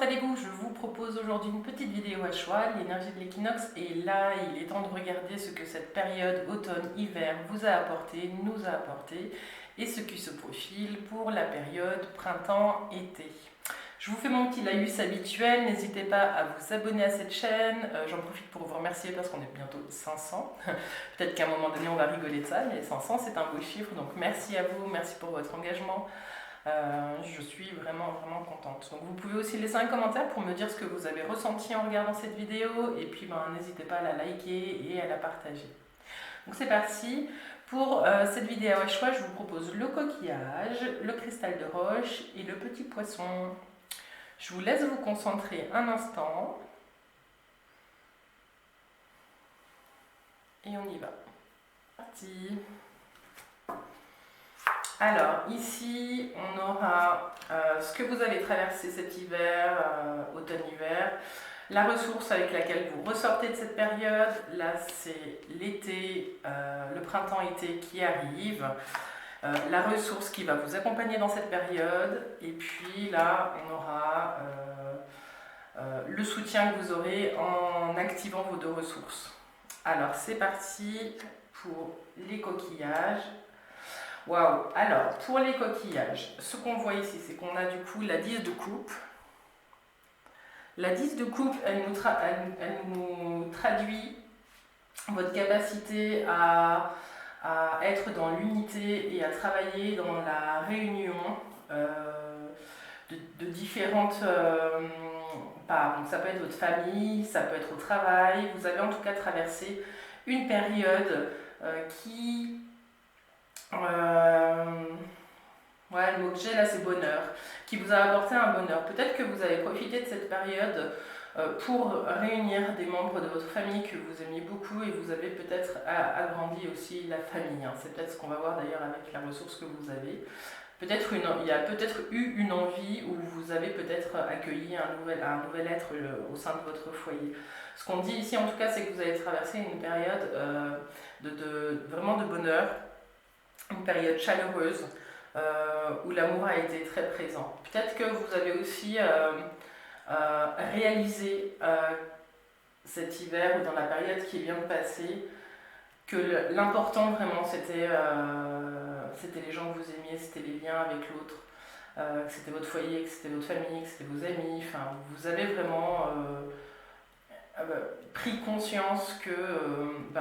allez-vous? Je vous propose aujourd'hui une petite vidéo à choix, l'énergie de l'équinoxe, et là il est temps de regarder ce que cette période automne-hiver vous a apporté, nous a apporté, et ce qui se profile pour la période printemps-été. Je vous fais mon petit laïus habituel, n'hésitez pas à vous abonner à cette chaîne, j'en profite pour vous remercier parce qu'on est bientôt 500, peut-être qu'à un moment donné on va rigoler de ça, mais 500 c'est un beau chiffre, donc merci à vous, merci pour votre engagement. Je suis vraiment contente. Donc vous pouvez aussi laisser un commentaire pour me dire ce que vous avez ressenti en regardant cette vidéo, et puis n'hésitez pas à la liker et à la partager. Donc c'est parti. Pour cette vidéo à choix, je vous propose le coquillage, le cristal de roche et le petit poisson. Je vous laisse vous concentrer un instant. Et on y va. Parti. Alors ici on aura ce que vous avez traversé cet hiver, automne-hiver, la ressource avec laquelle vous ressortez de cette période. Là c'est l'été, le printemps-été qui arrive, la ressource qui va vous accompagner dans cette période, et puis là on aura le soutien que vous aurez en activant vos deux ressources. Alors c'est parti pour les coquillages. Waouh! Alors, pour les coquillages, ce qu'on voit ici, c'est qu'on a du coup la 10 de coupe. La 10 de coupe, elle nous traduit votre capacité à être dans l'unité et à travailler dans la réunion de différentes parts. Donc ça peut être votre famille, ça peut être au travail. Vous avez en tout cas traversé une période qui... le mot que j'ai là c'est bonheur, qui vous a apporté un bonheur. Peut-être que vous avez profité de cette période pour réunir des membres de votre famille que vous aimiez beaucoup, et vous avez peut-être agrandi aussi la famille. C'est peut-être ce qu'on va voir d'ailleurs avec la ressource que vous avez. Il y a peut-être eu une envie, où vous avez peut-être accueilli un nouvel être au sein de votre foyer. Ce qu'on dit ici en tout cas, c'est que vous avez traversé une période vraiment de bonheur, une période chaleureuse, où l'amour a été très présent. Peut-être que vous avez aussi réalisé cet hiver, ou dans la période qui vient de passer, que l'important vraiment c'était les gens que vous aimiez, c'était les liens avec l'autre, que c'était votre foyer, que c'était votre famille, que c'était vos amis. Enfin, vous avez vraiment pris conscience que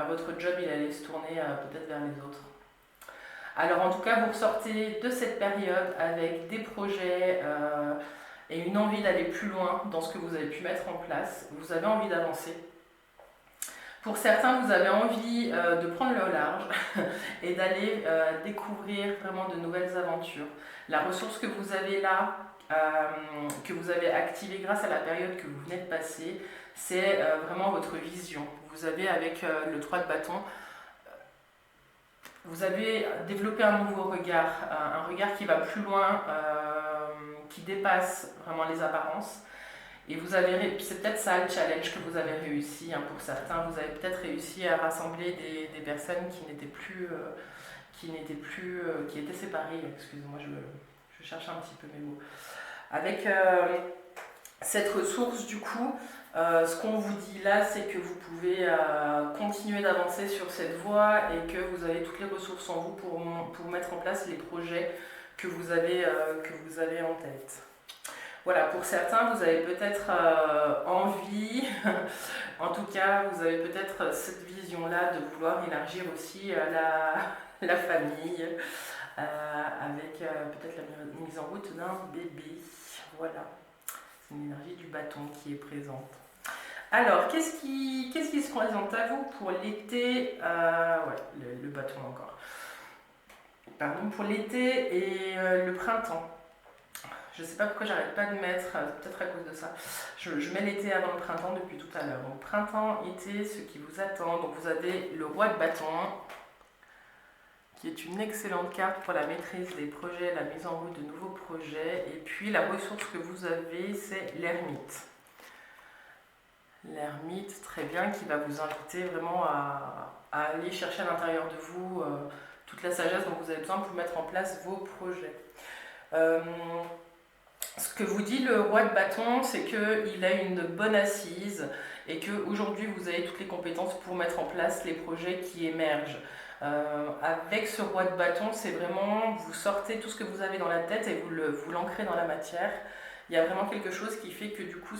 votre job il allait se tourner peut-être vers les autres. Alors en tout cas, vous ressortez de cette période avec des projets et une envie d'aller plus loin dans ce que vous avez pu mettre en place. Vous avez envie d'avancer. Pour certains, vous avez envie de prendre le large et d'aller découvrir vraiment de nouvelles aventures. La ressource que vous avez là, que vous avez activée grâce à la période que vous venez de passer, c'est vraiment votre vision. Vous avez avec le 3 de bâton, vous avez développé un nouveau regard, un regard qui va plus loin, qui dépasse vraiment les apparences. Et c'est peut-être ça le challenge que vous avez réussi. Pour certains, vous avez peut-être réussi à rassembler des personnes qui étaient séparées. Excusez-moi, je cherche un petit peu mes mots. Avec cette ressource, du coup, ce qu'on vous dit là, c'est que vous pouvez continuer d'avancer sur cette voie, et que vous avez toutes les ressources en vous pour mettre en place les projets que vous avez en tête. Voilà, pour certains, vous avez peut-être envie, en tout cas, vous avez peut-être cette vision-là de vouloir élargir aussi la famille, avec peut-être la mise en route d'un bébé. Voilà, c'est une énergie du bâton qui est présente. Alors, qu'est-ce qui se présente à vous pour l'été? Le bâton encore. Pardon, pour l'été et le printemps. Je ne sais pas pourquoi j'arrête pas de mettre, peut-être à cause de ça. Je mets l'été avant le printemps depuis tout à l'heure. Donc printemps, été, ce qui vous attend. Donc vous avez le roi de bâton, qui est une excellente carte pour la maîtrise des projets, la mise en route de nouveaux projets. Et puis la ressource que vous avez, c'est l'ermite. L'ermite, très bien, qui va vous inviter vraiment à aller chercher à l'intérieur de vous toute la sagesse dont vous avez besoin pour mettre en place vos projets. Ce que vous dit le roi de bâton, c'est qu'il a une bonne assise et qu'aujourd'hui vous avez toutes les compétences pour mettre en place les projets qui émergent. Avec ce roi de bâton, c'est vraiment, vous sortez tout ce que vous avez dans la tête et vous l'ancrez dans la matière. Il y a vraiment quelque chose qui fait que du coup,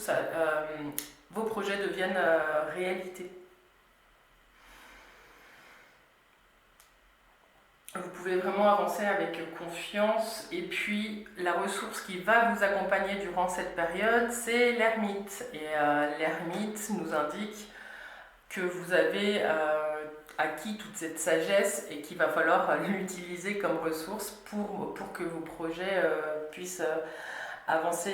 vos projets deviennent réalité. Vous pouvez vraiment avancer avec confiance. Et puis, la ressource qui va vous accompagner durant cette période, c'est l'ermite. Et l'ermite nous indique que vous avez acquis toute cette sagesse et qu'il va falloir l'utiliser comme ressource pour que vos projets puissent avancer,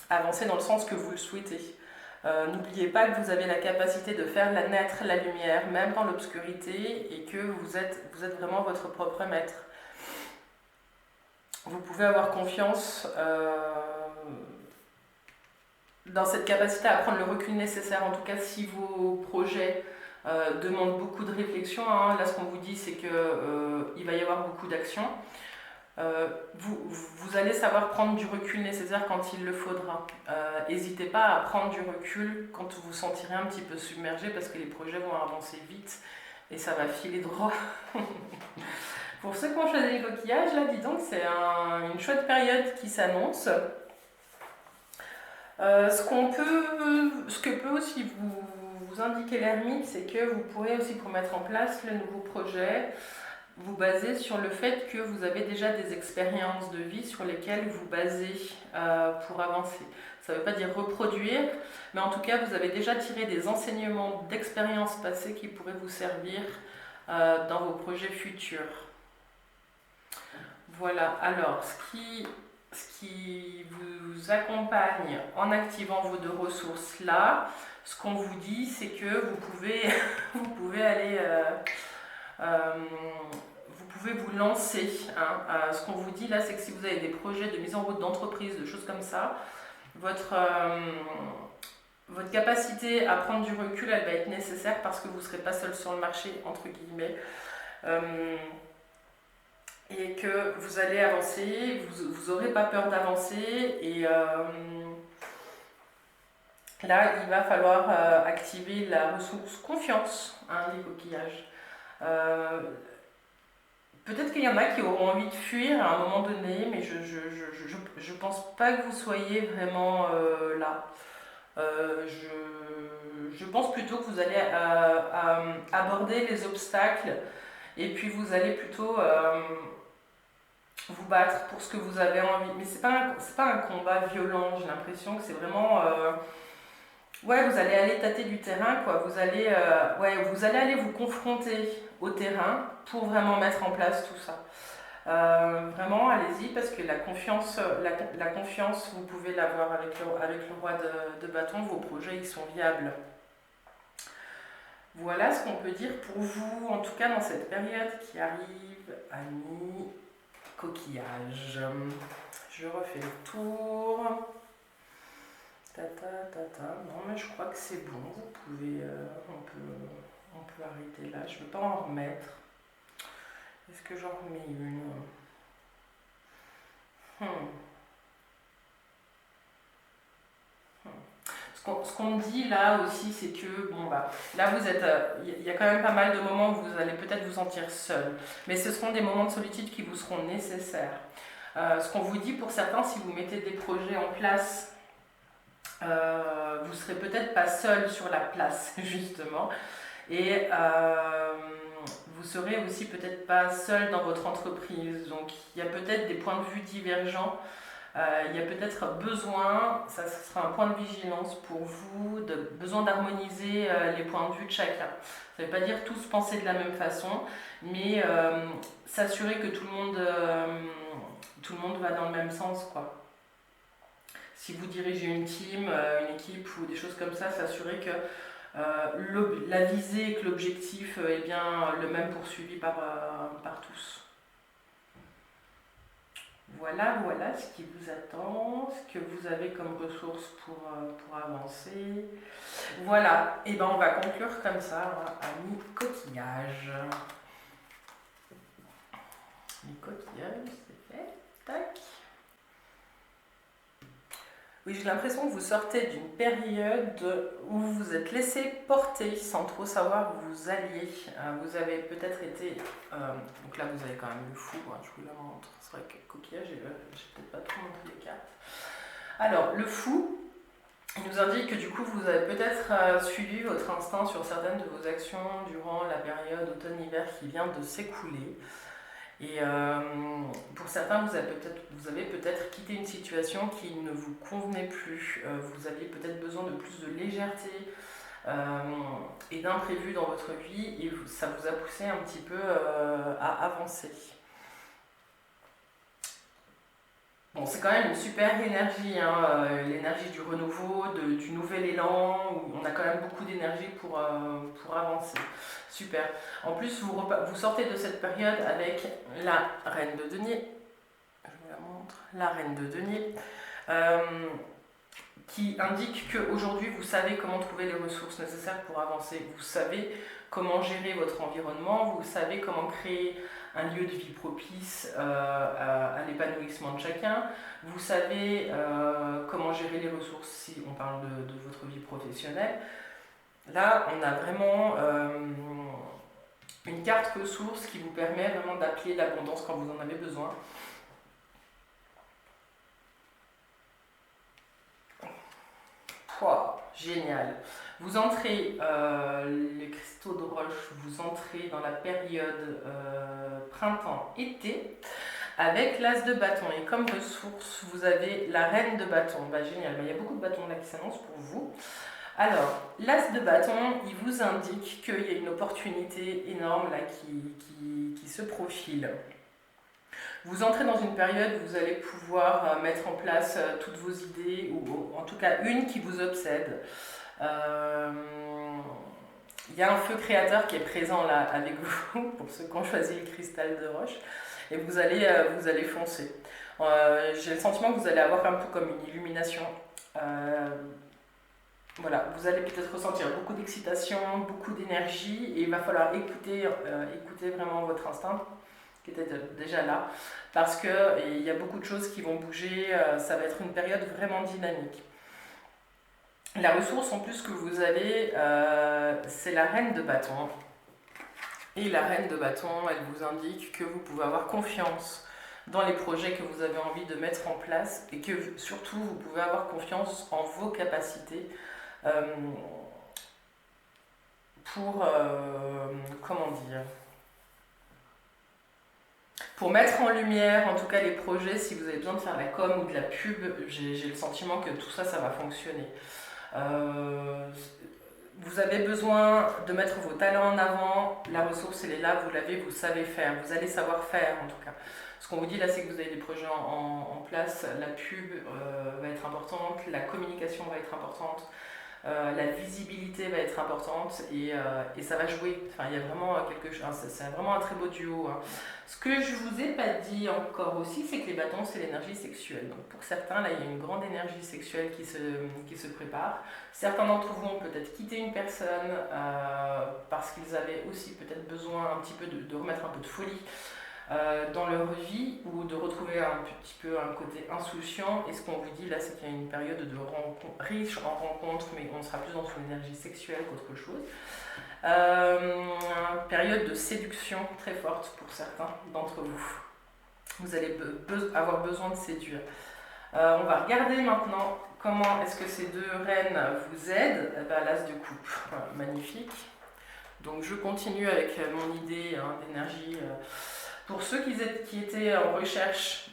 avancer dans le sens que vous le souhaitez. N'oubliez pas que vous avez la capacité de faire naître la lumière, même dans l'obscurité, et que vous êtes vraiment votre propre maître. Vous pouvez avoir confiance dans cette capacité à prendre le recul nécessaire, en tout cas si vos projets demandent beaucoup de réflexion. Là, ce qu'on vous dit, c'est qu'il va y avoir beaucoup d'action. Vous allez savoir prendre du recul nécessaire quand il le faudra. N'hésitez pas à prendre du recul quand vous vous sentirez un petit peu submergé parce que les projets vont avancer vite et ça va filer droit. Pour ceux qui ont choisi les coquillages, là, dis donc, c'est une chouette période qui s'annonce. Ce que peut aussi vous indiquer l'ermite, c'est que vous pourrez aussi, pour mettre en place le nouveau projet, vous basez sur le fait que vous avez déjà des expériences de vie sur lesquelles vous basez pour avancer. Ça ne veut pas dire reproduire, mais en tout cas, vous avez déjà tiré des enseignements d'expériences passées qui pourraient vous servir dans vos projets futurs. Voilà, alors, ce qui vous accompagne en activant vos deux ressources là, ce qu'on vous dit, c'est que vous pouvez aller... vous pouvez vous lancer. Ce qu'on vous dit là, c'est que si vous avez des projets de mise en route d'entreprise, de choses comme ça, votre capacité à prendre du recul, elle va être nécessaire parce que vous ne serez pas seul sur le marché, entre guillemets. Et que vous allez avancer, vous n'aurez pas peur d'avancer. Et là, il va falloir activer la ressource confiance, les coquillages. Peut-être qu'il y en a qui auront envie de fuir à un moment donné, mais je pense pas que vous soyez vraiment là. Je pense plutôt que vous allez aborder les obstacles et puis vous allez plutôt vous battre pour ce que vous avez envie. Mais c'est pas un combat violent, j'ai l'impression que c'est vraiment... ouais, vous allez aller tâter du terrain, quoi. Vous allez aller vous confronter au terrain pour vraiment mettre en place tout ça. Vraiment, allez-y, parce que la confiance, vous pouvez l'avoir avec le roi de bâton. Vos projets, ils sont viables. Voilà ce qu'on peut dire pour vous, en tout cas dans cette période qui arrive, amis coquillage. Je refais le tour. Non, mais je crois que c'est bon. Vous pouvez, on peut arrêter là. Je ne veux pas en remettre. Est-ce que j'en remets une? Ce qu'on me dit là aussi, c'est que bon bah là vous êtes, il y a quand même pas mal de moments où vous allez peut-être vous sentir seul, mais ce seront des moments de solitude qui vous seront nécessaires. Ce qu'on vous dit pour certains, si vous mettez des projets en place, vous serez peut-être pas seul sur la place justement, et vous serez aussi peut-être pas seul dans votre entreprise. Donc il y a peut-être des points de vue divergents. Il y a peut-être besoin, ça sera un point de vigilance pour vous, besoin d'harmoniser les points de vue de chacun. Ça ne veut pas dire tous penser de la même façon, mais s'assurer que tout le monde va dans le même sens, quoi. Si vous dirigez une team, une équipe ou des choses comme ça, s'assurer que la visée, que l'objectif est bien le même poursuivi par tous. Voilà ce qui vous attend, ce que vous avez comme ressources pour avancer. Voilà, et ben on va conclure comme ça, amis coquillages. Les coquillages, c'est fait. Tac. Oui, j'ai l'impression que vous sortez d'une période où vous vous êtes laissé porter sans trop savoir où vous alliez. Vous avez peut-être été... donc là, vous avez quand même le fou, hein, je vous la montre. C'est vrai que le coquillage, j'ai peut-être pas trop montré les cartes. Alors, le fou, il nous indique que du coup, vous avez peut-être suivi votre instinct sur certaines de vos actions durant la période automne-hiver qui vient de s'écouler. Et pour certains, vous avez peut-être quitté une situation qui ne vous convenait plus. Vous aviez peut-être besoin de plus de légèreté et d'imprévu dans votre vie et ça vous a poussé un petit peu à avancer. Bon, c'est quand même une super énergie, hein, l'énergie du renouveau, du nouvel élan, où on a quand même beaucoup d'énergie pour avancer. Super. En plus, vous sortez de cette période avec la reine de denier. Je vous la montre. La reine de denier. Qui indique qu'aujourd'hui, vous savez comment trouver les ressources nécessaires pour avancer. Vous savez comment gérer votre environnement. Vous savez comment créer un lieu de vie propice à l'épanouissement de chacun. Vous savez comment gérer les ressources si on parle de votre vie professionnelle. Là, on a vraiment une carte ressource qui vous permet vraiment d'appeler l'abondance quand vous en avez besoin. Wow, génial. Vous entrez, les cristaux de roche, vous entrez dans la période printemps-été avec l'as de bâton. Et comme ressource, vous avez la reine de bâton. Bah, génial, il y a beaucoup de bâtons là qui s'annoncent pour vous. Alors, l'as de bâton, il vous indique qu'il y a une opportunité énorme là qui se profile. Vous entrez dans une période où vous allez pouvoir mettre en place toutes vos idées, ou en tout cas une qui vous obsède. Il y a un feu créateur qui est présent là avec vous, pour ceux qui ont choisi le cristal de roche, et vous allez foncer. J'ai le sentiment que vous allez avoir un peu comme une illumination. Voilà, vous allez peut-être ressentir beaucoup d'excitation, beaucoup d'énergie, et il va falloir écouter vraiment votre instinct, qui était déjà là, parce qu'il y a beaucoup de choses qui vont bouger, ça va être une période vraiment dynamique. La ressource en plus que vous avez, c'est la reine de bâton. Et la reine de bâton, elle vous indique que vous pouvez avoir confiance dans les projets que vous avez envie de mettre en place et que surtout vous pouvez avoir confiance en vos capacités pour, comment dire, pour mettre en lumière en tout cas les projets. Si vous avez besoin de faire de la com ou de la pub, j'ai le sentiment que tout ça, ça va fonctionner. Vous avez besoin de mettre vos talents en avant, la ressource elle est là, vous l'avez, vous savez faire, vous allez savoir faire en tout cas. Ce qu'on vous dit là, c'est que vous avez des projets en place, la pub va être importante, la communication va être importante, la visibilité va être importante et ça va jouer. Enfin, il y a vraiment quelque chose, c'est vraiment un très beau duo. Hein. Ce que je vous ai pas dit encore aussi, c'est que les bâtons, c'est l'énergie sexuelle. Donc pour certains, là, il y a une grande énergie sexuelle qui se prépare. Certains d'entre vous ont peut-être quitté une personne parce qu'ils avaient aussi peut-être besoin un petit peu de remettre un peu de folie dans leur vie ou de retrouver un petit peu un côté insouciant. Et ce qu'on vous dit là, c'est qu'il y a une période riche en rencontres, mais on sera plus dans une énergie sexuelle qu'autre chose. Période de séduction très forte pour certains d'entre vous. Vous allez avoir besoin de séduire. On va regarder maintenant comment est-ce que ces deux reines vous aident. L'as de coupe, voilà, magnifique. Donc je continue avec mon idée d'énergie. Pour ceux qui étaient en recherche,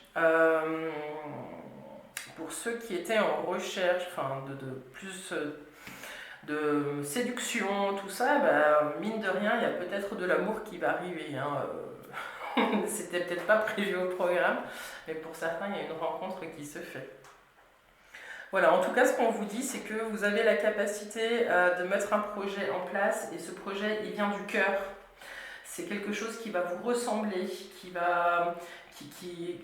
enfin, de plus de séduction, tout ça, mine de rien, il y a peut-être de l'amour qui va arriver. Hein. C'était peut-être pas prévu au programme, mais pour certains, il y a une rencontre qui se fait. Voilà, en tout cas, ce qu'on vous dit, c'est que vous avez la capacité de mettre un projet en place, et ce projet, il vient du cœur. C'est quelque chose qui va vous ressembler,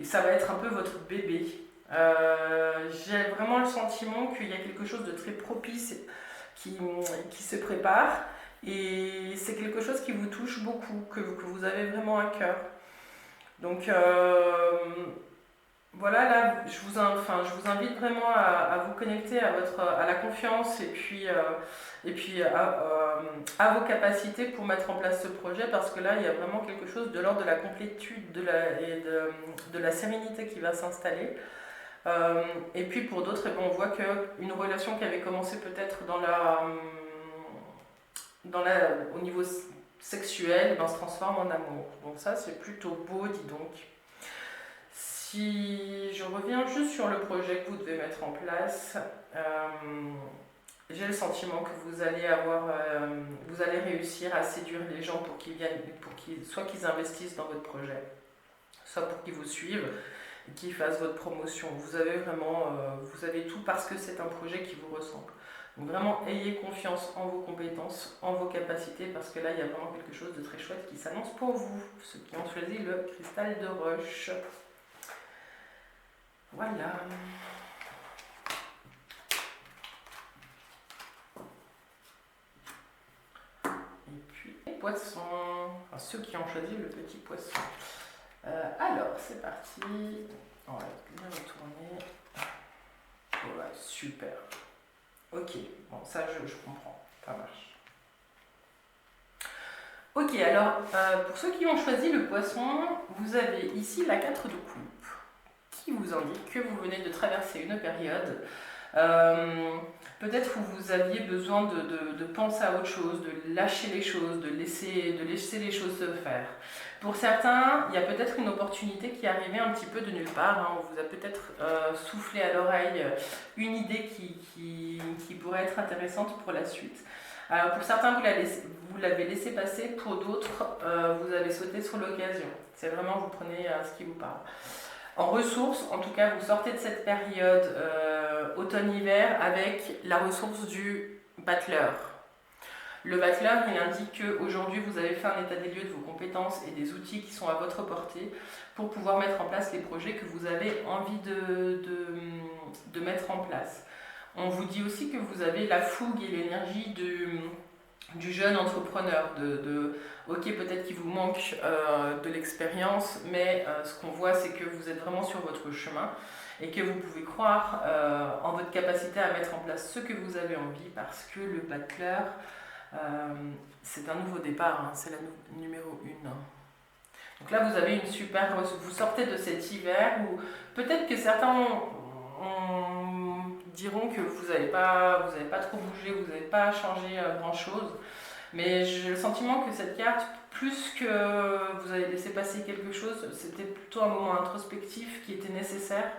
ça va être un peu votre bébé. J'ai vraiment le sentiment qu'il y a quelque chose de très propice qui se prépare, et c'est quelque chose qui vous touche beaucoup, que vous avez vraiment à cœur. Donc Voilà, là, je vous invite vraiment à vous connecter à la confiance et puis à vos capacités pour mettre en place ce projet parce que là, il y a vraiment quelque chose de l'ordre de la complétude de la sérénité qui va s'installer. Et puis pour d'autres, eh ben, on voit qu'une relation qui avait commencé peut-être au niveau sexuel, ben, se transforme en amour. Donc ça, c'est plutôt beau, dis donc. Si je reviens juste sur le projet que vous devez mettre en place, j'ai le sentiment que vous allez réussir à séduire les gens pour qu'ils viennent, soit qu'ils investissent dans votre projet, soit pour qu'ils vous suivent et qu'ils fassent votre promotion. Vous avez tout parce que c'est un projet qui vous ressemble. Donc vraiment, ayez confiance en vos compétences, en vos capacités, parce que là, il y a vraiment quelque chose de très chouette qui s'annonce pour vous, ceux qui ont choisi le cristal de roche. Voilà. Et puis, les poissons, enfin, ceux qui ont choisi le petit poisson. Alors, c'est parti. On va bien retourner. Voilà, super. Ok, bon, ça je comprends, ça marche. Ok, alors, pour ceux qui ont choisi le poisson, vous avez ici la 4 de coupe qui vous indique que vous venez de traverser une période. Peut-être où vous aviez besoin de penser à autre chose, de lâcher les choses, de laisser les choses se faire. Pour certains, il y a peut-être une opportunité qui est arrivée un petit peu de nulle part. Hein. On vous a peut-être soufflé à l'oreille une idée qui pourrait être intéressante pour la suite. Alors pour certains, vous l'avez laissé passer, pour d'autres, vous avez sauté sur l'occasion. C'est vraiment, vous prenez ce qui vous parle. En ressources, en tout cas, vous sortez de cette période automne-hiver avec la ressource du battleur. Le battleur, il indique qu'aujourd'hui, vous avez fait un état des lieux de vos compétences et des outils qui sont à votre portée pour pouvoir mettre en place les projets que vous avez envie de mettre en place. On vous dit aussi que vous avez la fougue et l'énergie du jeune entrepreneur, ok, peut-être qu'il vous manque de l'expérience, mais ce qu'on voit, c'est que vous êtes vraiment sur votre chemin et que vous pouvez croire en votre capacité à mettre en place ce que vous avez envie parce que le battleur, c'est un nouveau départ, hein, c'est la numéro 1. Donc là, vous avez une super... Vous sortez de cet hiver où peut-être que certains diront que vous n'avez pas trop bougé, vous n'avez pas changé grand-chose. Mais j'ai le sentiment que cette carte, plus que vous avez laissé passer quelque chose, c'était plutôt un moment introspectif qui était nécessaire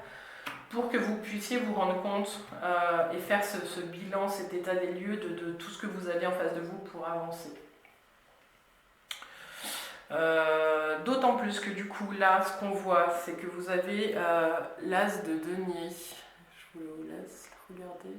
pour que vous puissiez vous rendre compte et faire ce bilan, cet état des lieux de tout ce que vous avez en face de vous pour avancer. D'autant plus que du coup là, ce qu'on voit, c'est que vous avez l'as de denier. Je vous laisse regarder.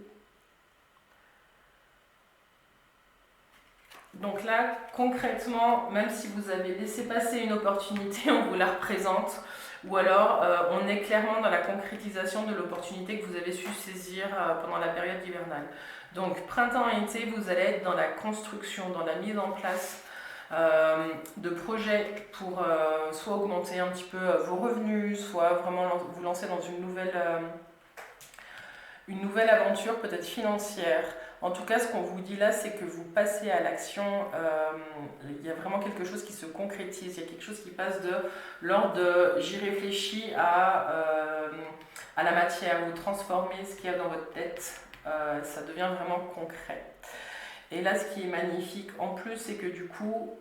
Donc là, concrètement, même si vous avez laissé passer une opportunité, on vous la représente. Ou alors, on est clairement dans la concrétisation de l'opportunité que vous avez su saisir pendant la période hivernale. Donc, printemps et été, vous allez être dans la construction, dans la mise en place de projets pour soit augmenter un petit peu vos revenus, soit vraiment vous lancer dans une nouvelle aventure, peut-être financière. En tout cas, ce qu'on vous dit là, c'est que vous passez à l'action. Il y a vraiment quelque chose qui se concrétise. Il y a quelque chose qui passe de l'ordre de j'y réfléchis à la matière. Vous transformez ce qu'il y a dans votre tête. Ça devient vraiment concret. Et là, ce qui est magnifique en plus, c'est que du coup,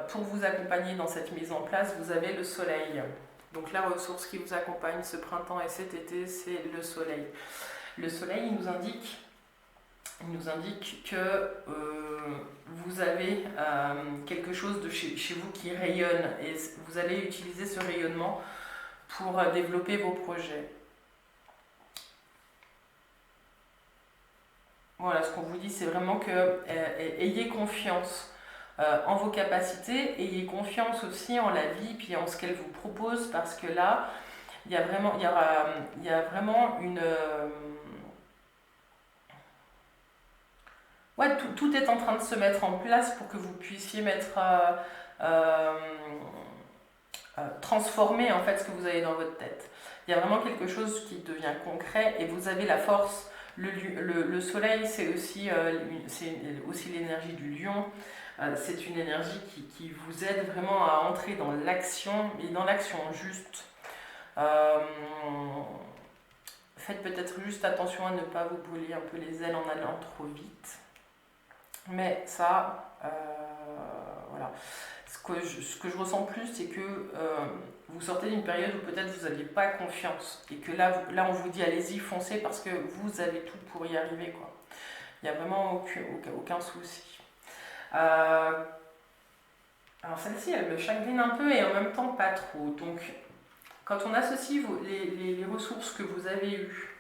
pour vous accompagner dans cette mise en place, vous avez le soleil. Donc la ressource qui vous accompagne ce printemps et cet été, c'est le soleil. Le soleil, il nous indique que vous avez quelque chose de chez vous qui rayonne et vous allez utiliser ce rayonnement pour développer vos projets. Voilà, ce qu'on vous dit, c'est vraiment que ayez confiance en vos capacités, ayez confiance aussi en la vie puis en ce qu'elle vous propose parce que là, il y a vraiment une... Ouais, tout est en train de se mettre en place pour que vous puissiez transformer en fait ce que vous avez dans votre tête. Il y a vraiment quelque chose qui devient concret et vous avez la force. Le soleil, c'est aussi l'énergie du lion. C'est une énergie qui vous aide vraiment à entrer dans l'action, et dans l'action juste. Euh, Faites peut-être juste attention à ne pas vous brûler un peu les ailes en allant trop vite. Mais ça, voilà. Ce que je ressens plus, c'est que vous sortez d'une période où peut-être vous n'aviez pas confiance. Et que là, on vous dit allez-y, foncez parce que vous avez tout pour y arriver, quoi. Il n'y a vraiment aucun souci. Alors celle-ci, elle me chagrine un peu et en même temps pas trop. Donc, quand on associe les ressources que vous avez eues,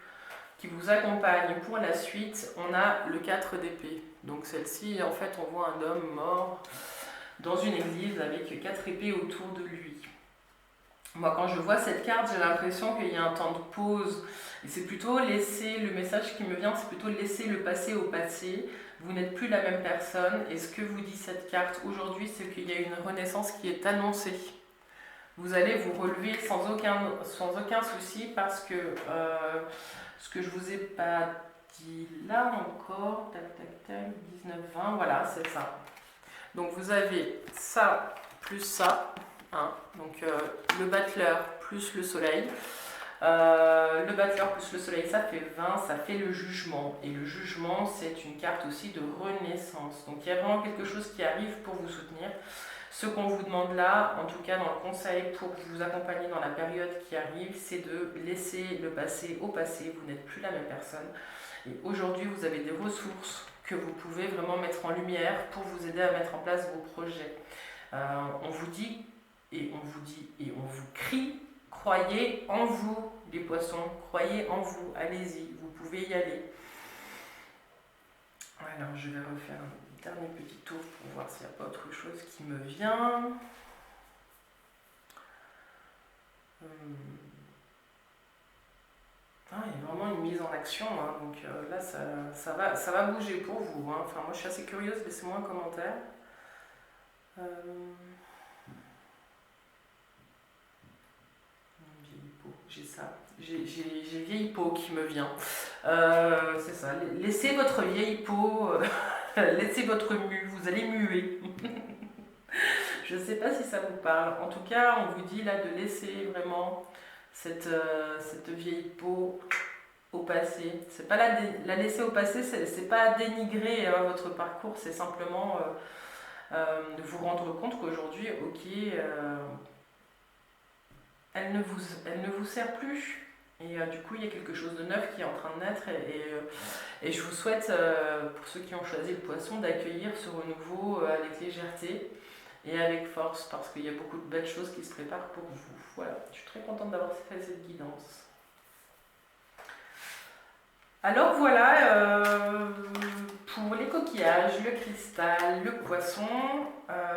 qui vous accompagnent pour la suite, on a le 4 d'épée. Donc celle-ci, en fait, on voit un homme mort dans une église avec 4 épées autour de lui. Moi, quand je vois cette carte, j'ai l'impression qu'il y a un temps de pause. Et c'est plutôt laisser, le message qui me vient, c'est plutôt laisser le passé au passé. Vous n'êtes plus la même personne. Et ce que vous dit cette carte aujourd'hui, c'est qu'il y a une renaissance qui est annoncée. Vous allez vous relever sans aucun souci parce que ce que je vous ai pas dit là encore, tac tac tac, 19, 20, voilà, c'est ça. Donc vous avez ça plus ça, hein, donc le battleur plus le soleil. Le battleur plus le soleil, ça fait 20, ça fait le jugement. Et le jugement, c'est une carte aussi de renaissance. Donc il y a vraiment quelque chose qui arrive pour vous soutenir. Ce qu'on vous demande là, en tout cas dans le conseil pour vous accompagner dans la période qui arrive, c'est de laisser le passé au passé. Vous n'êtes plus la même personne. Et aujourd'hui, vous avez des ressources que vous pouvez vraiment mettre en lumière pour vous aider à mettre en place vos projets. On vous dit et on vous crie, croyez en vous, les poissons, croyez en vous, allez-y, vous pouvez y aller. Alors, je vais refaire un dernier petit tour pour voir s'il n'y a pas autre chose qui me vient. Ah, il y a vraiment une mise en action, hein. Donc là ça va bouger pour vous, hein. Enfin, moi je suis assez curieuse, laissez-moi un commentaire. Vieille peau, j'ai ça. J'ai vieille peau qui me vient. C'est ça, laissez votre vieille peau, laissez votre mue, vous allez muer. Je ne sais pas si ça vous parle. En tout cas, on vous dit là de laisser vraiment cette vieille peau au passé. C'est pas la laisser au passé, c'est pas dénigrer votre parcours, c'est simplement de vous rendre compte qu'aujourd'hui, ok, elle ne vous sert plus. Et du coup, il y a quelque chose de neuf qui est en train de naître. Et je vous souhaite, pour ceux qui ont choisi le poisson, d'accueillir ce renouveau avec légèreté et avec force, parce qu'il y a beaucoup de belles choses qui se préparent pour vous. Voilà, je suis très contente d'avoir fait cette guidance. Alors voilà, pour les coquillages, le cristal, le poisson,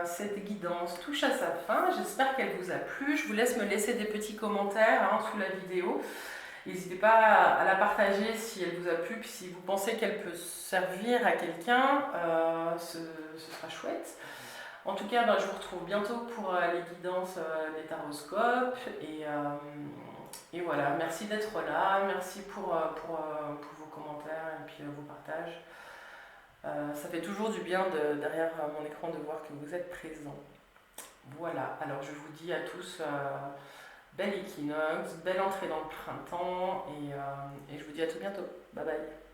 cette guidance touche à sa fin. J'espère qu'elle vous a plu. Je vous laisse me laisser des petits commentaires sous la vidéo. N'hésitez pas à la partager si elle vous a plu, puis si vous pensez qu'elle peut servir à quelqu'un, ce sera chouette. En tout cas, je vous retrouve bientôt pour les guidances des taroscopes. Et voilà, merci d'être là, merci pour vos commentaires et puis vos partages. Ça fait toujours du bien derrière mon écran de voir que vous êtes présents. Voilà, alors je vous dis à tous bel équinoxe, belle entrée dans le printemps et je vous dis à tout bientôt. Bye bye.